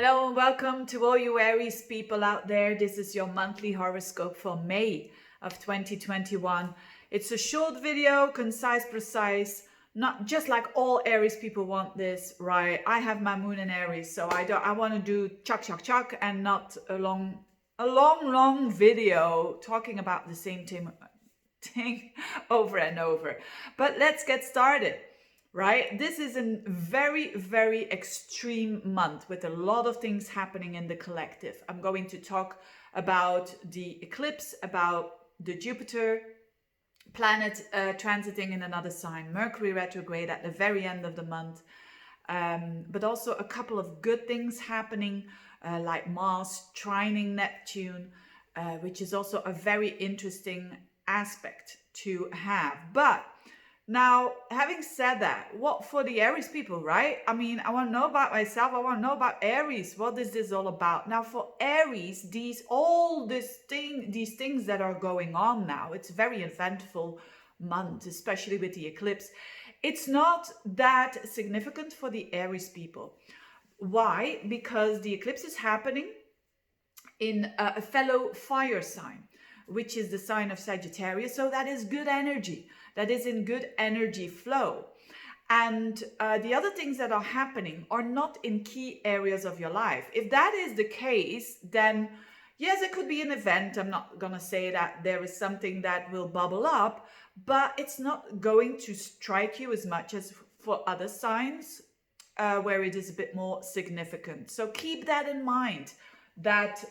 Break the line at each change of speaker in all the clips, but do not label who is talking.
Hello and welcome to all you Aries people out there. This is your monthly horoscope for May of 2021. It's a short video, concise, precise, not just like all Aries people want this, right? I have my moon in Aries, so I want to do chuck and not a long video talking about the same thing over and over. But let's get started. Right? This is a very extreme month with a lot of things happening in the collective. I'm going to talk about the eclipse, about the Jupiter planet transiting in another sign, Mercury retrograde at the very end of the month, but also a couple of good things happening, like Mars trining Neptune, which is also a very interesting aspect to have. But now, having said that, what for the Aries people, right? I mean, I want to know about myself. I want to know about Aries. What is this all about? Now, for Aries, these things that are going on now, it's a very eventful month, especially with the eclipse. It's not that significant for the Aries people. Why? Because the eclipse is happening in a fellow fire sign, which is the sign of Sagittarius. So that is good energy. That is in good energy flow. And the other things that are happening are not in key areas of your life. If that is the case, then yes, it could be an event. I'm not going to say that there is something that will bubble up, but it's not going to strike you as much as for other signs where it is a bit more significant. So keep that in mind that,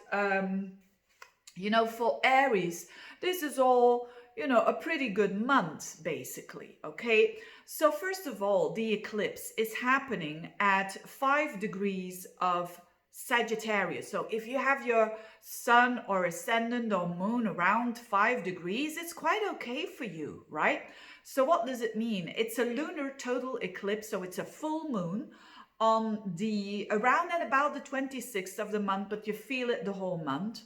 for Aries, this is all a pretty good month, basically, okay? So first of all, the eclipse is happening at 5 degrees of Sagittarius. So if you have your sun or ascendant or moon around 5 degrees, it's quite okay for you, right? So what does it mean? It's a lunar total eclipse, so it's a full moon on around and about the 26th of the month, but you feel it the whole month.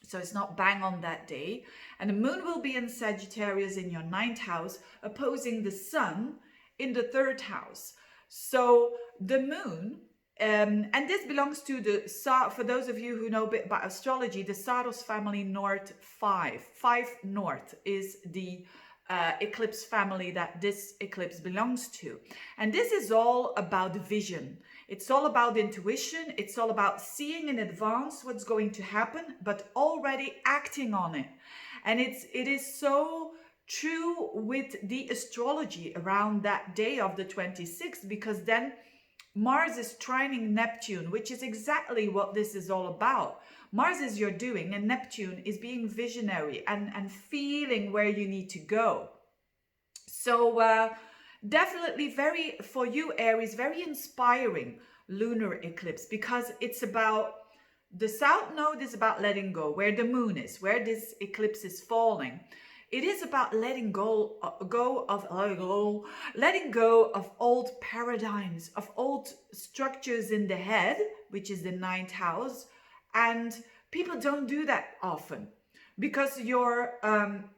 So it's not bang on that day. And the moon will be in Sagittarius in your 9th house, opposing the sun in the 3rd house. So the moon, and this belongs to for those of you who know a bit about astrology, the Saros family North 5. 5 North is the eclipse family that this eclipse belongs to. And this is all about vision. It's all about intuition. It's all about seeing in advance what's going to happen, but already acting on it. And it is so true with the astrology around that day of the 26th, because then Mars is trining Neptune, which is exactly what this is all about. Mars is your doing, and Neptune is being visionary and feeling where you need to go. So definitely for you Aries, very inspiring lunar eclipse, because it's about the south node is about letting go, where the moon is, where this eclipse is falling. It is about letting go of old paradigms, of old structures in the head, which is the 9th house. And people don't do that often, because your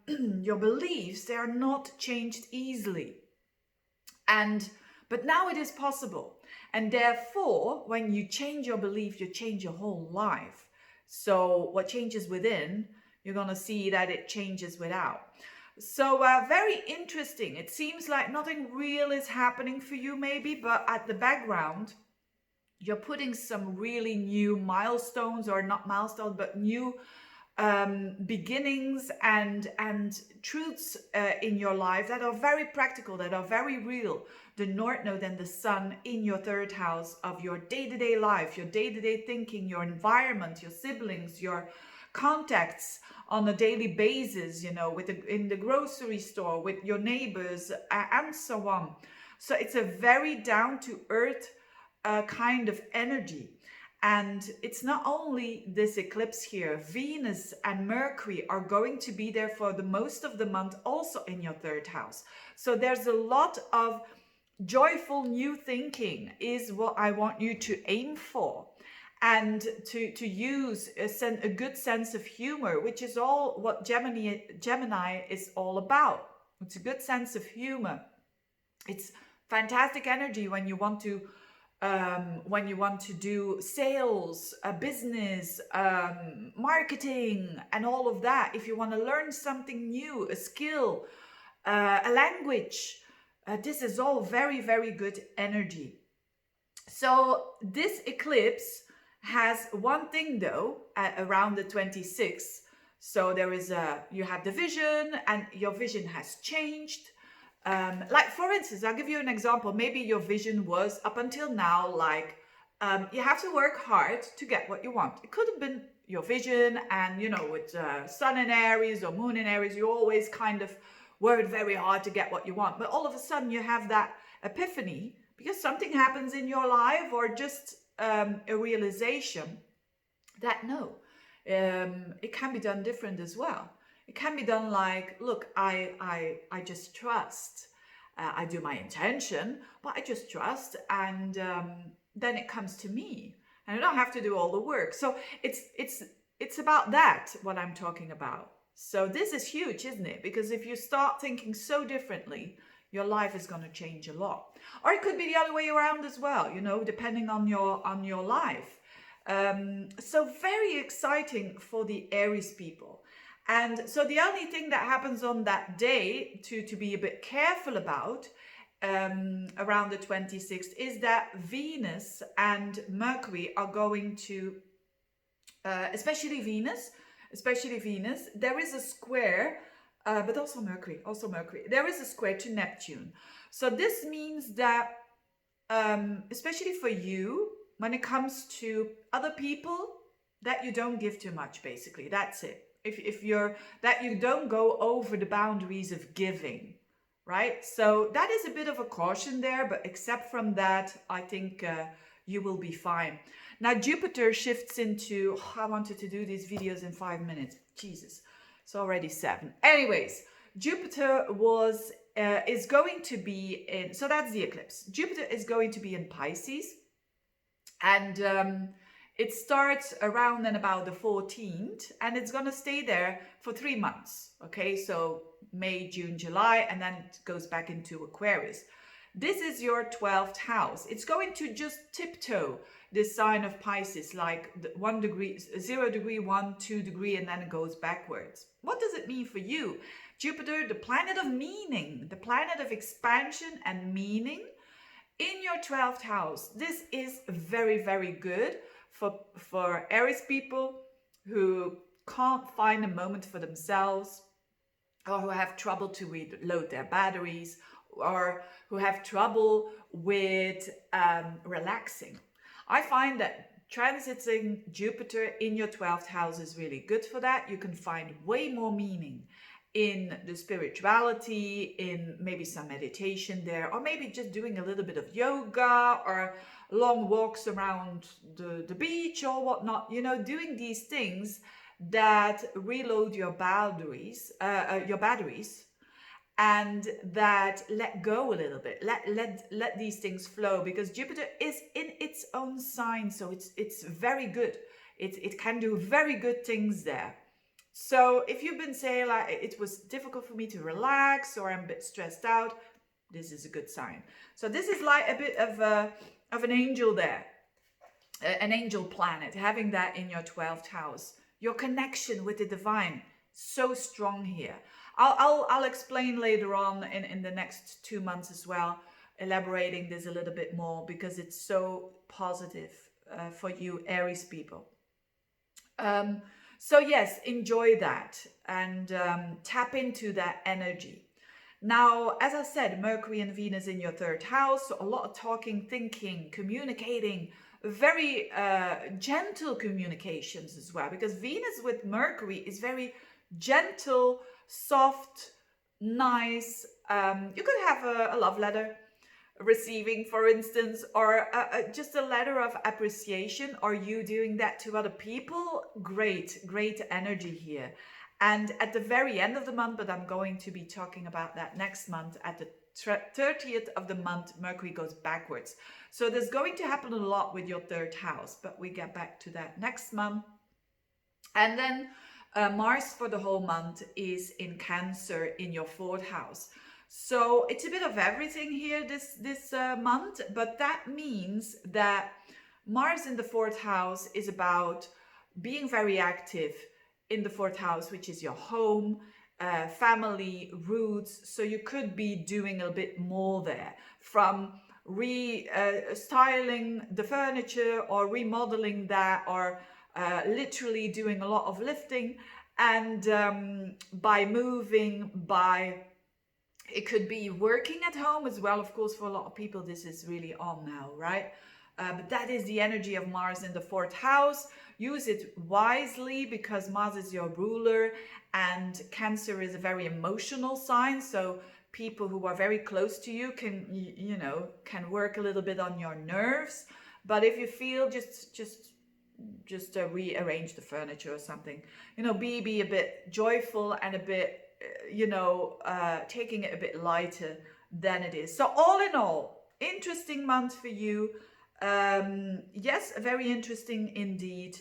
beliefs, they are not changed easily. But now it is possible. And therefore, when you change your belief, you change your whole life. So what changes within, you're going to see that it changes without. So very interesting. It seems like nothing real is happening for you maybe, but at the background, you're putting some really new milestones, or not milestones, but new beginnings and truths in your life that are very practical, that are very real. The North Node and the Sun in your 3rd house of your day-to-day life, your day-to-day thinking, your environment, your siblings, your contacts on a daily basis, in the grocery store, with your neighbors, and so on. So it's a very down-to-earth kind of energy. And it's not only this eclipse here, Venus and Mercury are going to be there for the most of the month, also in your 3rd house. So there's a lot of joyful new thinking is what I want you to aim for. And to use a good sense of humor, which is all what Gemini is all about. It's a good sense of humor. It's fantastic energy when you want to when you want to do sales, business, marketing, and all of that. If you want to learn something new, a skill, a language, this is all very, very good energy. So this eclipse has one thing though, around the 26th. So there is you have the vision, and your vision has changed. Like for instance, I'll give you an example. Maybe your vision was up until now like you have to work hard to get what you want. It could have been your vision, and you know, with Sun in Aries or Moon in Aries, you always kind of worked very hard to get what you want. But all of a sudden, you have that epiphany because something happens in your life, or just a realization that no, it can be done different as well. It can be done like, look, I just trust. I do my intention, but I just trust, and then it comes to me, and I don't have to do all the work. So it's about that, what I'm talking about. So this is huge, isn't it? Because if you start thinking so differently, your life is going to change a lot. Or it could be the other way around as well, you know, depending on your life. So very exciting for the Aries people. And so the only thing that happens on that day to be a bit careful about, around the 26th, is that Venus and Mercury are going to, especially Venus, there is a square, but also Mercury, there is a square to Neptune. So this means that, especially for you, when it comes to other people, that you don't give too much, basically. That's it. If you're, that you don't go over the boundaries of giving, right? So that is a bit of a caution there, but except from that, I think you will be fine. Now Jupiter shifts into, oh, I wanted to do these videos in 5 minutes. Jesus, it's already 7. Anyways, Jupiter is going to be in, so that's the eclipse. Jupiter is going to be in Pisces, and it starts around and about the 14th, and it's going to stay there for 3 months. Okay, so May, June, July, and then it goes back into Aquarius. This is your 12th house. It's going to just tiptoe this sign of Pisces, like 1 degree, 0 degree, 1, 2 degree, and then it goes backwards. What does it mean for you? Jupiter, the planet of meaning, the planet of expansion and meaning, in your 12th house. This is very, very good for Aries people who can't find a moment for themselves, or who have trouble to reload their batteries, or who have trouble with relaxing. I find that transiting Jupiter in your 12th house is really good for that. You can find way more meaning in the spirituality, in maybe some meditation there, or maybe just doing a little bit of yoga, or long walks around the beach or whatnot, you know, doing these things that reload your batteries, and that let go a little bit, let these things flow, because Jupiter is in its own sign, so it's very good. It can do very good things there. So if you've been saying like it was difficult for me to relax, or I'm a bit stressed out, this is a good sign. So this is like a bit of an angel there, an angel planet, having that in your 12th house. Your connection with the divine, so strong here. I'll explain later on in the next 2 months as well, elaborating this a little bit more, because it's so positive for you Aries people. So yes, enjoy that, and tap into that energy. Now, as I said, Mercury and Venus in your 3rd house, so a lot of talking, thinking, communicating, very gentle communications as well, because Venus with Mercury is very gentle, soft, nice. You could have a love letter receiving, for instance, or just a letter of appreciation, or you doing that to other people. Great energy here. And at the very end of the month, but I'm going to be talking about that next month, at the 30th of the month, Mercury goes backwards. So there's going to happen a lot with your 3rd house, but we get back to that next month. And then Mars for the whole month is in Cancer in your 4th house. So it's a bit of everything here this month, but that means that Mars in the fourth house is about being very active in the fourth house, which is your home, family, roots. So you could be doing a bit more there, from styling the furniture or remodeling that, or literally doing a lot of lifting, and by moving, by it could be working at home as well. Of course, for a lot of people, this is really on now, right? But that is the energy of Mars in the fourth house. Use it wisely, because Mars is your ruler, and Cancer is a very emotional sign. So people who are very close to you can, you know, can work a little bit on your nerves. But if you feel just rearrange the furniture or something, you know, be a bit joyful and a bit, you know, taking it a bit lighter than it is. So all in all, interesting month for you. Yes, very interesting indeed.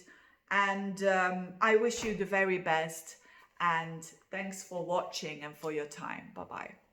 And I wish you the very best. And thanks for watching and for your time. Bye-bye.